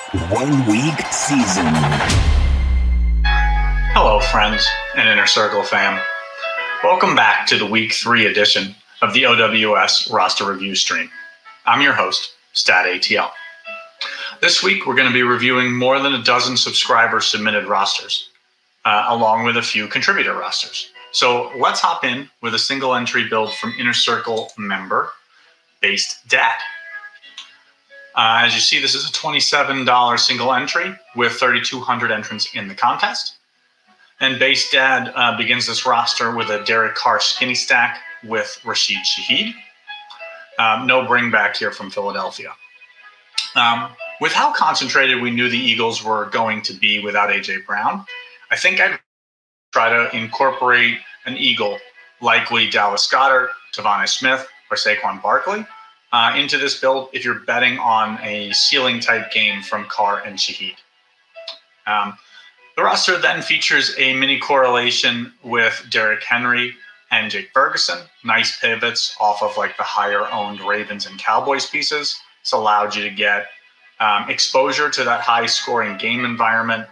1 week season. Hello, friends and Inner Circle fam. Welcome back to the Week 3 edition of the OWS roster review stream. I'm your host, StatATL. This week, we're going to be reviewing more than a dozen subscriber-submitted rosters, along with a few contributor rosters. So let's hop in with a single entry build from Inner Circle member, Based Dad. As you see, this is a $27 single entry with 3,200 entrants in the contest. And Based Dad begins this roster with a Derek Carr skinny stack with Rashid Shaheed. No bring back here from Philadelphia. With how concentrated we knew the Eagles were going to be without A.J. Brown, I think I'd try to incorporate an Eagle, likely Dallas Goedert, Devontae Smith, or Saquon Barkley, into this build if you're betting on a ceiling type game from Carr and Shaheed. The roster then features a mini correlation with Derrick Henry and Jake Ferguson. Nice pivots off of like the higher owned Ravens and Cowboys pieces. It's allowed you to get exposure to that high scoring game environment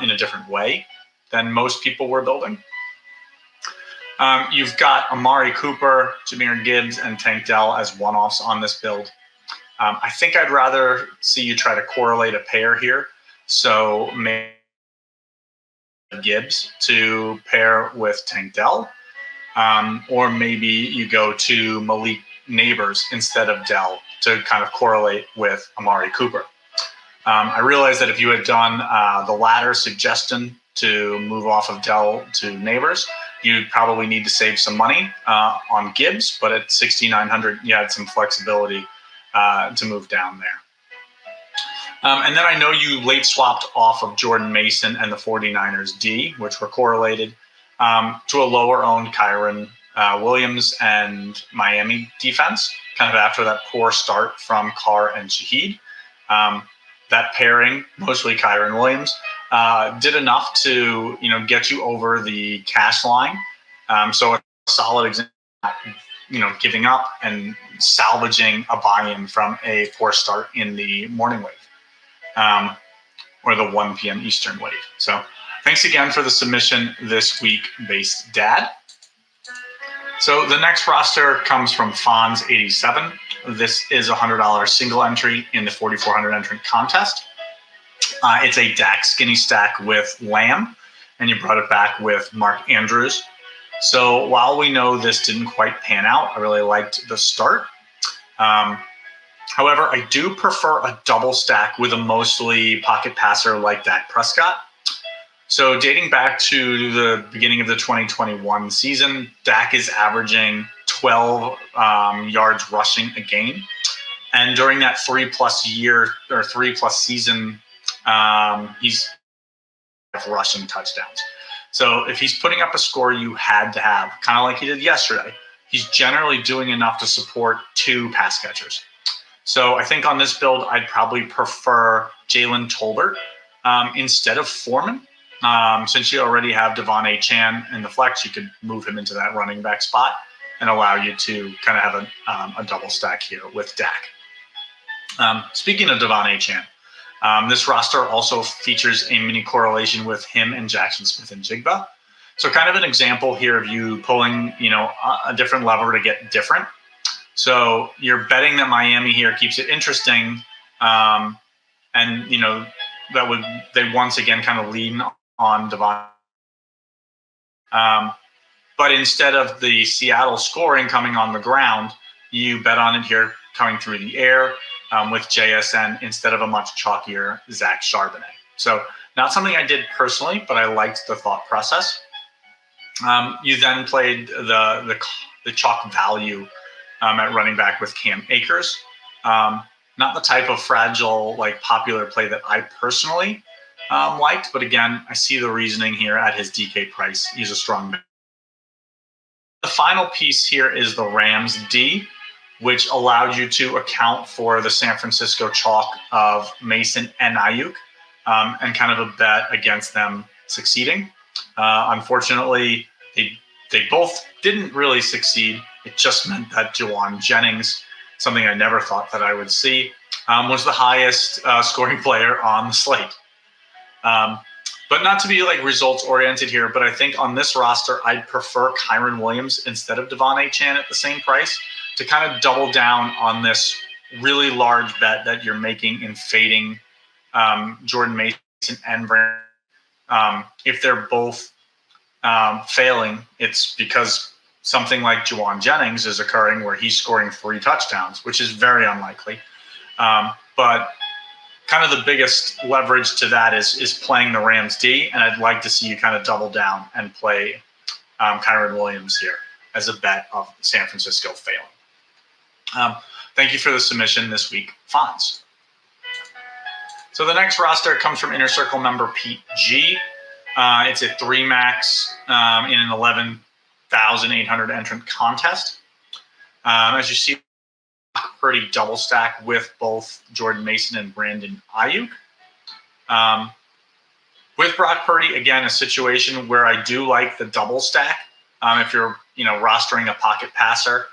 in a different way than most people were building. You've got Amari Cooper, Jahmyr Gibbs, and Tank Dell as one-offs on this build. I think I'd rather see you try to correlate a pair here. So maybe Gibbs to pair with Tank Dell, or maybe you go to Malik Neighbors instead of Dell to kind of correlate with Amari Cooper. I realize that if you had done the latter suggestion to move off of Dell to Neighbors, you'd probably need to save some money on Gibbs, but at 6,900, you had some flexibility to move down there. And then I know you late swapped off of Jordan Mason and the 49ers D, which were correlated, to a lower owned Kyren Williams and Miami defense, kind of after that poor start from Carr and Shaheed. That pairing, mostly Kyren Williams, did enough to get you over the cash line. So a solid example, giving up and salvaging a buy-in from a poor start in the morning wave, or the 1 p.m. Eastern wave. So thanks again for the submission this week, Based Dad. So the next roster comes from Fonz87. This is a $100 single entry in the 4,400 entrant contest. It's a Dak skinny stack with Lamb, and you brought it back with Mark Andrews. So while we know this didn't quite pan out, I really liked the start. However, I do prefer a double stack with a mostly pocket passer like Dak Prescott. So dating back to the beginning of the 2021 season, Dak is averaging 12 yards rushing a game. And during that 3+ season, he's rushing touchdowns. So if he's putting up a score you had to have, kind of like he did yesterday, he's generally doing enough to support 2 pass catchers. So I think on this build, I'd probably prefer Jalen Tolbert instead of Foreman. Since you already have Devon A. Chan in the flex, you could move him into that running back spot and allow you to kind of have a double stack here with Dak. Speaking of Devon A. Chan, this roster also features a mini correlation with him and Jackson Smith and Jigba. So kind of an example here of you pulling, a different lever to get different. So you're betting that Miami here keeps it interesting, and they once again kind of lean on Devon. But instead of the Seattle scoring coming on the ground, you bet on it here coming through the air with JSN instead of a much chalkier Zach Charbonnet. So not something I did personally, but I liked the thought process. You then played the chalk value at running back with Cam Akers. Not the type of fragile, popular play that I personally liked, but again, I see the reasoning here at his DK price. He's a strong man. The final piece here is the Rams D, which allowed you to account for the San Francisco chalk of Mason and Ayuk, and kind of a bet against them succeeding. Unfortunately, they both didn't really succeed. It just meant that Jawan Jennings, something I never thought that I would see, was the highest scoring player on the slate. But not to be like results oriented here, but I think on this roster, I'd prefer Kyron Williams instead of Devon Achane at the same price to kind of double down on this really large bet that you're making in fading Jordan Mason and Brandon. If they're both failing, it's because something like Juwan Jennings is occurring where he's scoring 3 touchdowns, which is very unlikely. But kind of the biggest leverage to that is playing the Rams D, and I'd like to see you kind of double down and play Kyron Williams here as a bet of San Francisco failing. Thank you for the submission this week, Fonz. So the next roster comes from Inner Circle member Pete G. It's a 3-max in an 11,800 entrant contest. As you see, pretty double stack with both Jordan Mason and Brandon Ayuk. With Brock Purdy, again, a situation where I do like the double stack. If you're, rostering a pocket passer,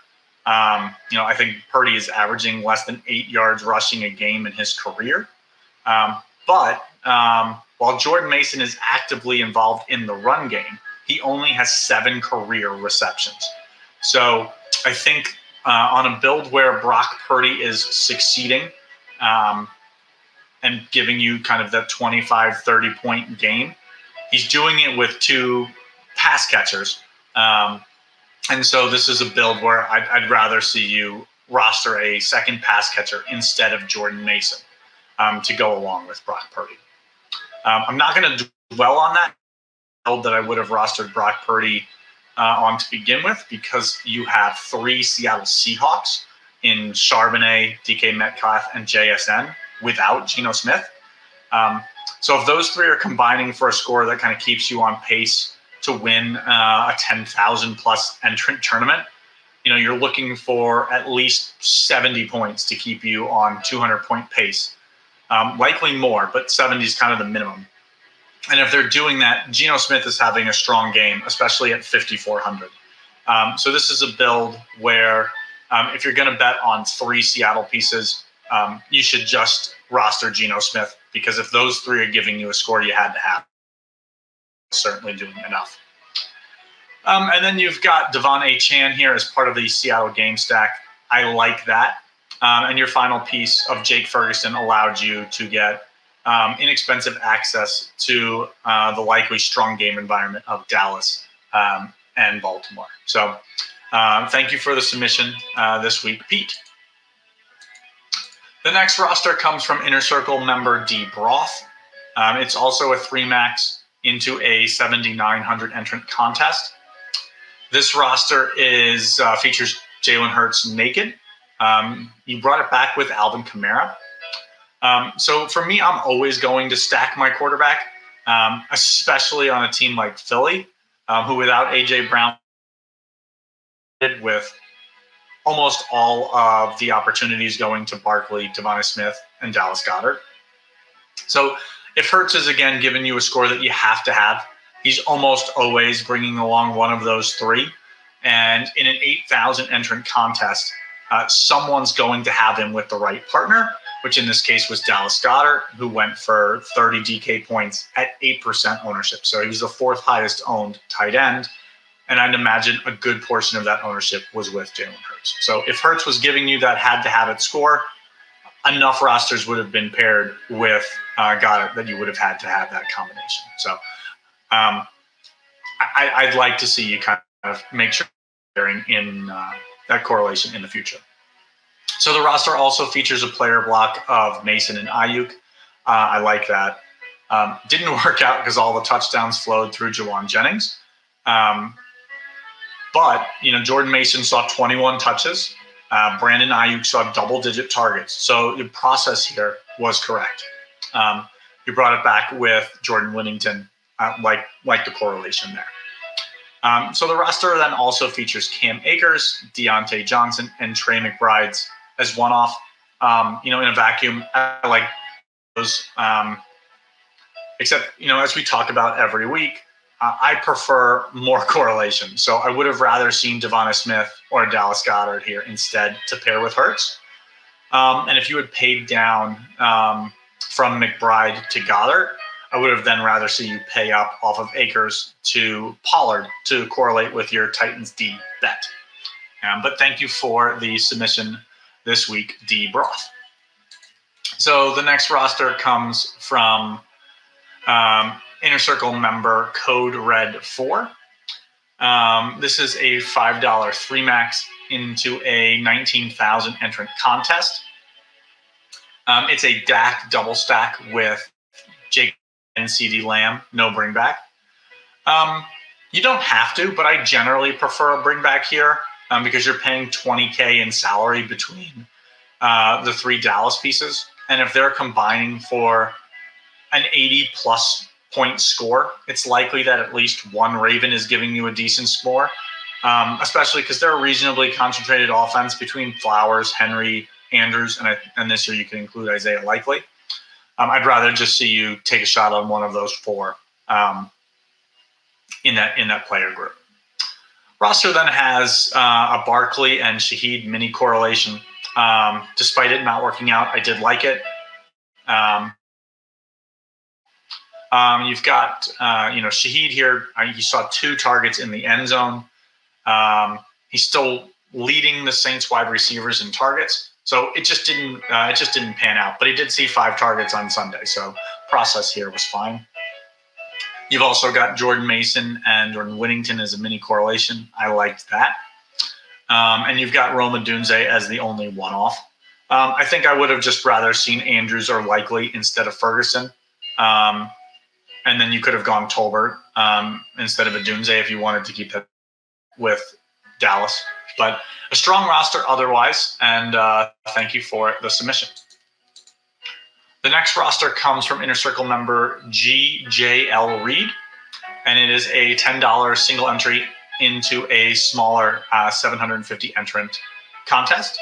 I think Purdy is averaging less than 8 yards rushing a game in his career. But while Jordan Mason is actively involved in the run game, he only has 7 career receptions. So I think on a build where Brock Purdy is succeeding and giving you kind of that 25, 30-point game, he's doing it with 2 pass catchers. And so this is a build where I'd rather see you roster a second pass catcher instead of Jordan Mason to go along with Brock Purdy. I'm not going to dwell on that build that I would have rostered Brock Purdy on to begin with, because you have 3 Seattle Seahawks in Charbonnet, DK Metcalf, and JSN without Geno Smith. So if those 3 are combining for a score that kind of keeps you on pace to win a 10,000 plus entrant tournament, you're looking for at least 70 points to keep you on 200-point pace. Likely more, but 70 is kind of the minimum. And if they're doing that, Geno Smith is having a strong game, especially at 5,400. So this is a build where if you're going to bet on 3 Seattle pieces, you should just roster Geno Smith, because if those 3 are giving you a score you had to have, certainly doing enough. And then you've got Devon Achane here as part of the Seattle game stack. I like that. And your final piece of Jake Ferguson allowed you to get inexpensive access to the likely strong game environment of Dallas and Baltimore. So thank you for the submission this week, Pete. The next roster comes from Inner Circle member D. Broth. It's also a 3-max into a 7,900 entrant contest. This roster features Jalen Hurts naked. You brought it back with Alvin Kamara. So for me, I'm always going to stack my quarterback, especially on a team like Philly, who without A.J. Brown, with almost all of the opportunities going to Barkley, Devonta Smith, and Dallas Goedert. So if Hurts is, again, giving you a score that you have to have, he's almost always bringing along one of those 3. And in an 8,000 entrant contest, someone's going to have him with the right partner, which in this case was Dallas Goedert, who went for 30 DK points at 8% ownership. So he was the 4th highest owned tight end. And I'd imagine a good portion of that ownership was with Jalen Hurts. So if Hurts was giving you that had-to-have-it score, enough rosters would have been paired with Goddard that you would have had to have that combination. So I'd like to see you kind of make sure you're in that correlation in the future. So the roster also features a player block of Mason and Ayuk. I like that. Didn't work out because all the touchdowns flowed through Juwan Jennings. But, Jordan Mason saw 21 touches. Brandon Ayuk saw double-digit targets. So the process here was correct. You brought it back with Jordan Whittington, like the correlation there. So the roster then also features Cam Akers, Deontay Johnson, and Trey McBride as one-off. In a vacuum, I like those. Except, as we talk about every week, I prefer more correlation. So I would have rather seen Devonta Smith or Dallas Goedert here instead to pair with Hurts. And if you had paid down from McBride to Goddard, I would have then rather see you pay up off of Akers to Pollard to correlate with your Titans D bet. But thank you for the submission this week, D. Broth. So the next roster comes from Inner Circle member Code Red 4. This is a $5 3 max into a 19,000 entrant contest. It's a Dak double stack with Jake and CD Lamb, no bring back. You don't have to, but I generally prefer a bring back here because you're paying $20K in salary between the three Dallas pieces. And if they're combining for an 80-plus point score, it's likely that at least one Raven is giving you a decent score, especially because they're a reasonably concentrated offense between Flowers, Henry, Andrews, and this year you can include Isaiah Likely. I'd rather just see you take a shot on one of those four in that player group. Roster then has a Barkley and Shaheed mini correlation. Despite it not working out, I did like it. You've got Shaheed here. You saw 2 targets in the end zone. He's still leading the Saints wide receivers in targets, so it just didn't pan out. But he did see 5 targets on Sunday, so process here was fine. You've also got Jordan Mason and Jordan Whittington as a mini correlation. I liked that. And you've got Rome Odunze as the only one-off. I think I would have just rather seen Andrews or Likely instead of Ferguson. And then you could have gone Tolbert instead of Odunze if you wanted to keep that with Dallas. But a strong roster otherwise, and thank you for the submission. The next roster comes from Inner Circle member GJL Reed, and it is a $10 single entry into a smaller 750 entrant contest.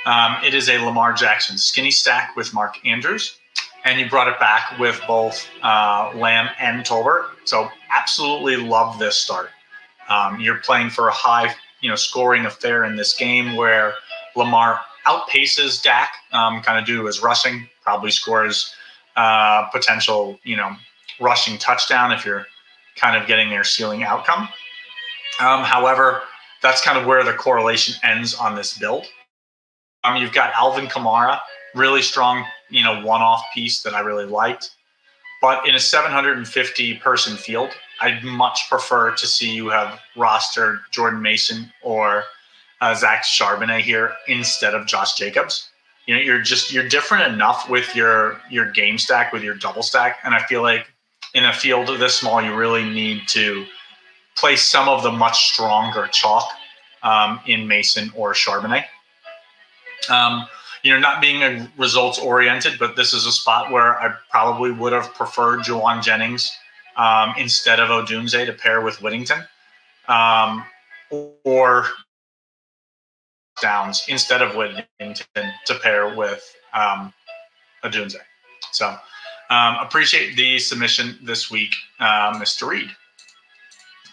It is a Lamar Jackson skinny stack with Mark Andrews, and you brought it back with both Lamb and Tolbert. So absolutely love this start. You're playing for a high, scoring affair in this game where Lamar outpaces Dak, kind of due to his rushing. Probably scores potential, rushing touchdown if you're kind of getting their ceiling outcome. However, that's kind of where the correlation ends on this build. You've got Alvin Kamara, really strong, one-off piece that I really liked. But in a 750-person field, I'd much prefer to see you have rostered Jordan Mason or Zach Charbonnet here instead of Josh Jacobs. You're different enough with your game stack, with your double stack, and I feel like in a field this small, you really need to play some of the much stronger chalk in Mason or Charbonnet. Not being results oriented, but this is a spot where I probably would have preferred Juwan Jennings instead of Odunze to pair with Whittington, or Downs instead of Whittington to pair with Odunze. So appreciate the submission this week, Mr. Reed.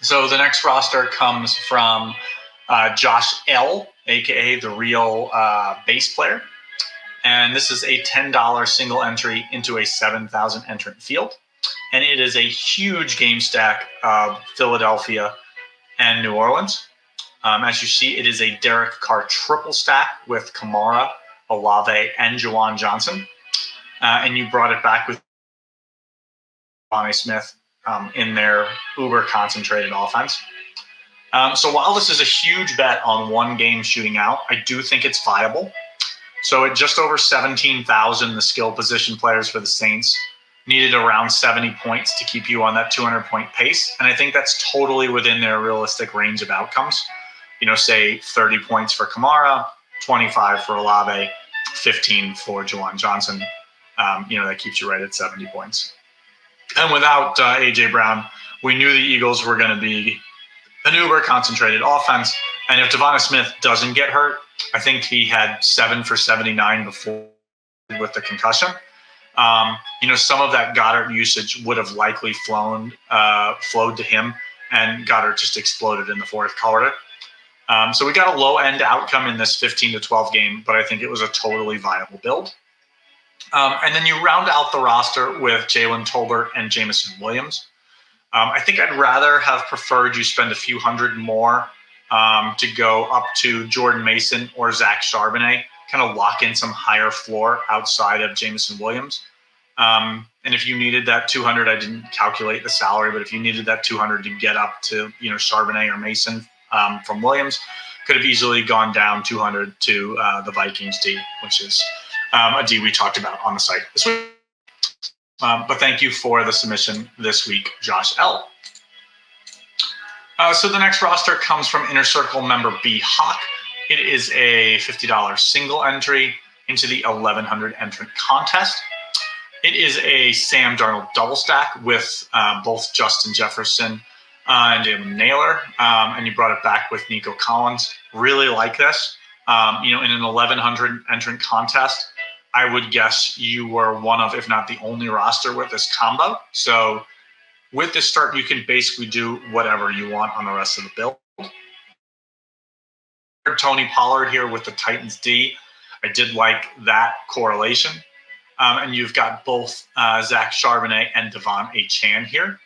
So the next roster comes from Josh L., a.k.a. the real bass player. And this is a $10 single entry into a 7,000 entrant field. And it is a huge game stack of Philadelphia and New Orleans. As you see, it is a Derek Carr triple stack with Kamara, Olave, and Juwan Johnson. And you brought it back with Bonnie Smith in their uber-concentrated offense. So while this is a huge bet on one game shooting out, I do think it's viable. So at just over 17,000, the skill position players for the Saints needed around 70 points to keep you on that 200-point pace. And I think that's totally within their realistic range of outcomes. Say 30 points for Kamara, 25 for Olave, 15 for Juwan Johnson. That keeps you right at 70 points. And without A.J. Brown, we knew the Eagles were going to be an uber-concentrated offense. And if Devonta Smith doesn't get hurt, I think he had 7 for 79 before with the concussion. Some of that Goddard usage would have likely flowed to him, and Goddard just exploded in the fourth quarter. So we got a low-end outcome in this 15-12 game, but I think it was a totally viable build. And then you round out the roster with Jalen Tolbert and Jameson Williams. I think I'd rather have preferred you spend a few hundred more to go up to Jordan Mason or Zach Charbonnet, kind of lock in some higher floor outside of Jameson Williams. And if you needed that 200, I didn't calculate the salary, but if you needed that 200 to get up to, Charbonnet or Mason from Williams, could have easily gone down 200 to the Vikings D, which is a D we talked about on the site this week. But thank you for the submission this week, Josh L. So the next roster comes from Inner Circle member B Hawk. It is a $50 single entry into the 1100 entrant contest. It is a Sam Darnold double stack with both Justin Jefferson and Jalen Naylor, and you brought it back with Nico Collins. Really like this. In an 1100 entrant contest, I would guess you were one of, if not the only roster with this combo. So with this start, you can basically do whatever you want on the rest of the build. Tony Pollard here with the Titans D. I did like that correlation. And you've got both Zach Charbonnet and Devon A. Chan here.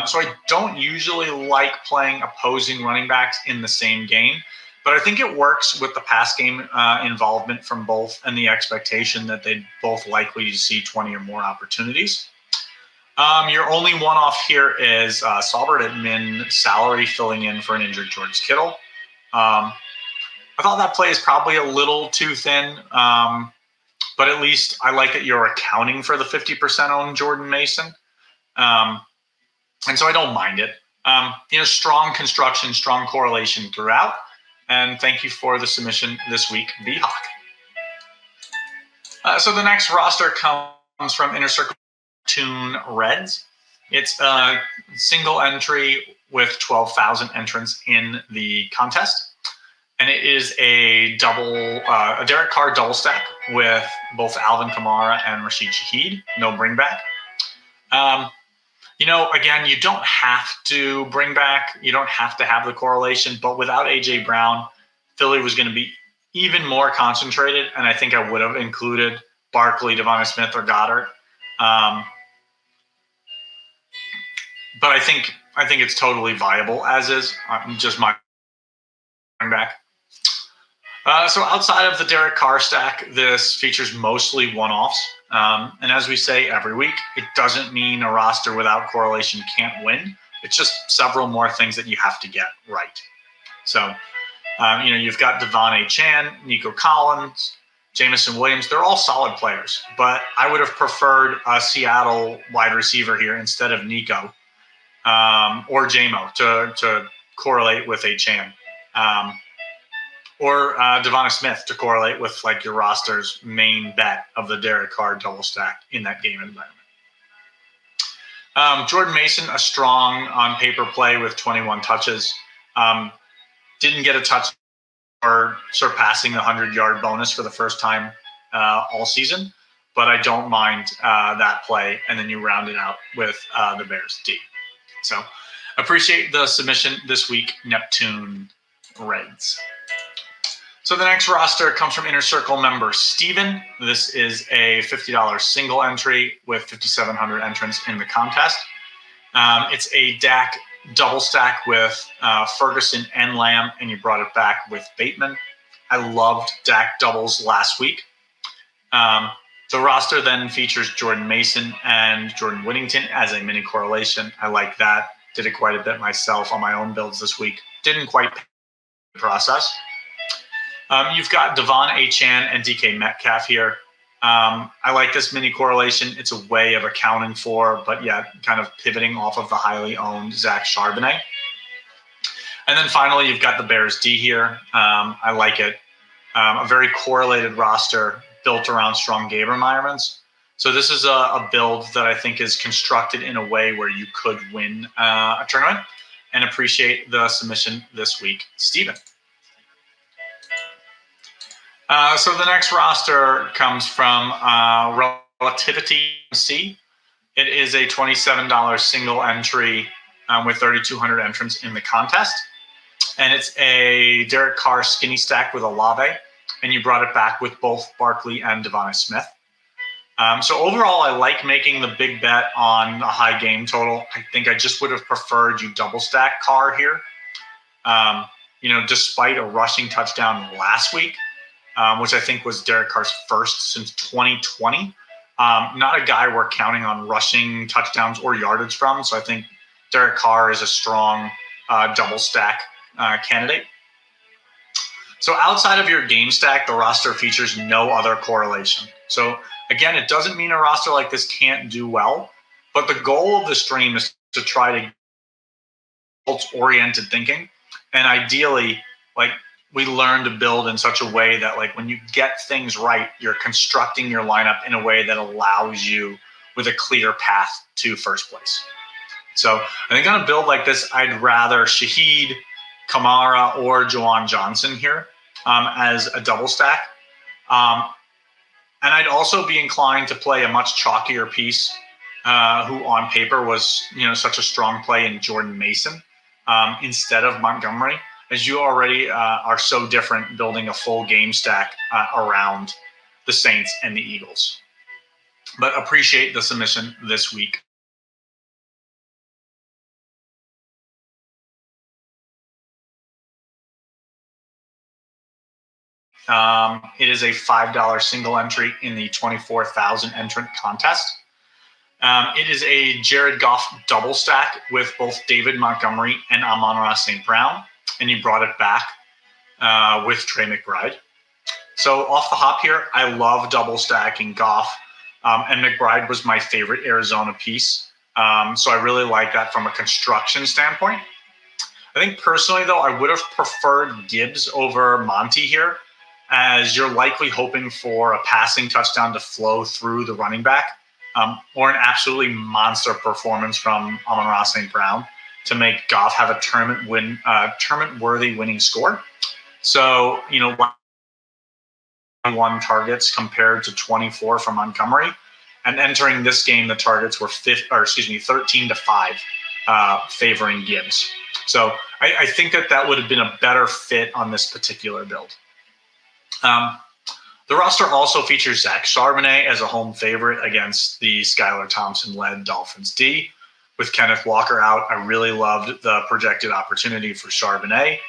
So I don't usually like playing opposing running backs in the same game, but I think it works with the pass game involvement from both and the expectation that they'd both likely to see 20 or more opportunities. Your only one-off here is Saubert at min salary filling in for an injured George Kittle. I thought that play is probably a little too thin, but at least I like that you're accounting for the 50% owned Jordan Mason. And so I don't mind it. Strong construction, strong correlation throughout. And thank you for the submission this week, B-Hawk. So the next roster comes from Inner Circle Tune Reds. It's a single entry with 12,000 entrants in the contest. And it is a Derek Carr double stack with both Alvin Kamara and Rashid Shaheed. No bring back. Again, you don't have to bring back. You don't have to have the correlation. But without A.J. Brown, Philly was going to be even more concentrated. And I think I would have included Barkley, Devonta Smith, or Goddard. But I think it's totally viable as is. Just my bring back. So outside of the Derek Carr stack, this features mostly one-offs. And as we say every week, it doesn't mean a roster without correlation can't win. It's just several more things that you have to get right. So, you've got Devon A. Chan, Nico Collins, Jameson Williams. They're all solid players. But I would have preferred a Seattle wide receiver here instead of Nico or Jamo to correlate with A. Chan. Or Devonta Smith to correlate with like your roster's main bet of the Derek Carr double stack in that game environment. Jordan Mason, a strong on paper play with 21 touches. Didn't get a touch or surpassing the 100-yard bonus for the first time all season, but I don't mind that play. And then you round it out with the Bears D. So appreciate the submission this week, Neptune Reds. So the next roster comes from Inner Circle member Steven. This is a $50 single entry with 5,700 entrants in the contest. It's a Dak double stack with Ferguson and Lamb, and you brought it back with Bateman. I loved Dak doubles last week. The roster then features Jordan Mason and Jordan Whittington as a mini correlation. I like that. Did it quite a bit myself on my own builds this week. Didn't quite process. You've got Devon A. Chan and DK Metcalf here. I like this mini correlation. It's a way of accounting for, but yet kind of pivoting off of the highly owned Zach Charbonnet. And then finally, you've got the Bears D here. I like it. A very correlated roster built around strong game environments. So this is a build that I think is constructed in a way where you could win a tournament, and appreciate the submission this week, Steven. So the next roster comes from Relativity MC. It is a $27 single entry with 3,200 entrants in the contest. And it's a Derek Carr skinny stack with Olave, and you brought it back with both Barkley and Devonta Smith. So overall, I like making the big bet on a high game total. I think I just would have preferred you double stack Carr here. Despite a rushing touchdown last week, which I think was Derek Carr's first since 2020. Not a guy we're counting on rushing touchdowns or yardage from. So I think Derek Carr is a strong double stack candidate. So outside of your game stack, the roster features no other correlation. So again, it doesn't mean a roster like this can't do well, but the goal of the stream is to try to results-oriented thinking. And ideally, we learn to build in such a way that when you get things right, you're constructing your lineup in a way that allows you with a clear path to first place. So I think on a build like this, I'd rather Shaheed, Kamara, or Juwan Johnson here as a double stack. And I'd also be inclined to play a much chalkier piece who on paper was such a strong play in Jordan Mason instead of Montgomery, as you already are so different building a full game stack around the Saints and the Eagles. But appreciate the submission this week. It is a $5 single entry in the 24,000 entrant contest. It is a Jared Goff double stack with both David Montgomery and Amon-Ra St. Brown, and you brought it back with Trey McBride. So off the hop here, I love double stacking Goff, and McBride was my favorite Arizona piece. So I really like that from a construction standpoint. I think personally, though, I would have preferred Gibbs over Monty here, as you're likely hoping for a passing touchdown to flow through the running back, or an absolutely monster performance from Amon-Ra St. Brown to make Goff have a tournament-worthy winning score. So, 21 targets compared to 24 from Montgomery, and entering this game, the targets were 13-5, favoring Gibbs. So I think that would have been a better fit on this particular build. The roster also features Zach Charbonnet as a home favorite against the Skylar Thompson-led Dolphins D. With Kenneth Walker out, I really loved the projected opportunity for Charbonnet.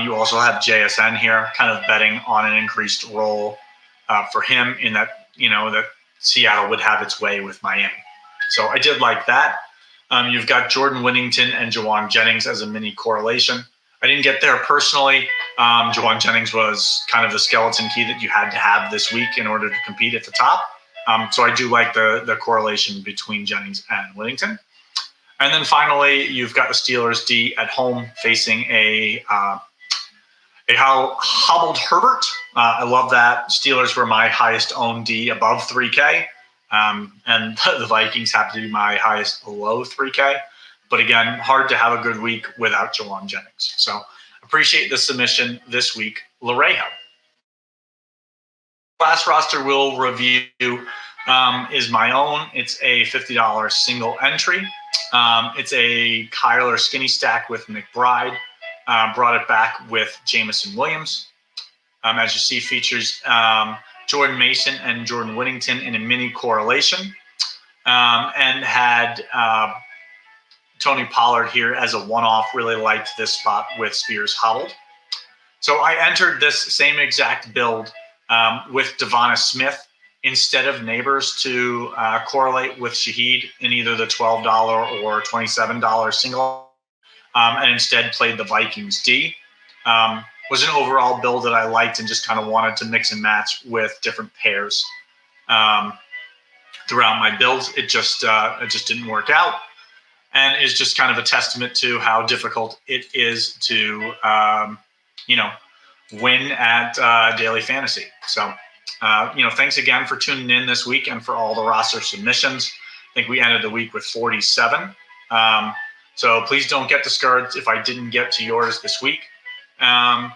You also have JSN here, kind of betting on an increased role for him in that, that Seattle would have its way with Miami. So I did like that. You've got Jordan Whittington and Jawan Jennings as a mini correlation. I didn't get there personally. Jawan Jennings was kind of the skeleton key that you had to have this week in order to compete at the top. So I do like the correlation between Jennings and Whittington. And then finally, you've got the Steelers D at home facing a hobbled Herbert. I love that. Steelers were my highest owned D above 3K. And the Vikings happen to be my highest below 3K. But again, hard to have a good week without Jawan Jennings. So appreciate the submission this week, Larejo. Last roster we'll review is my own. It's a $50 single entry. It's a Kyler skinny stack with McBride. Brought it back with Jamison Williams. As you see, features Jordan Mason and Jordan Whittington in a mini correlation, and had Tony Pollard here as a one-off. Really liked this spot with Spears hobbled. So I entered this same exact build with Devonta Smith instead of Neighbors to correlate with Shaheed in either the $12 or $27 single, and instead played the Vikings D. Was an overall build that I liked and just kind of wanted to mix and match with different pairs throughout my builds. It just didn't work out, and is just kind of a testament to how difficult it is to win at daily fantasy. So thanks again for tuning in this week and for all the roster submissions. I think we ended the week with 47. So please don't get discouraged if I didn't get to yours this week. And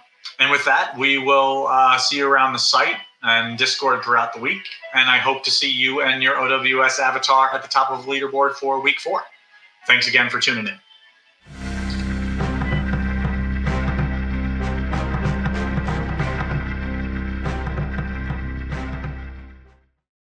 with that, we will see you around the site and Discord throughout the week. And I hope to see you and your OWS avatar at the top of the leaderboard for week 4. Thanks again for tuning in.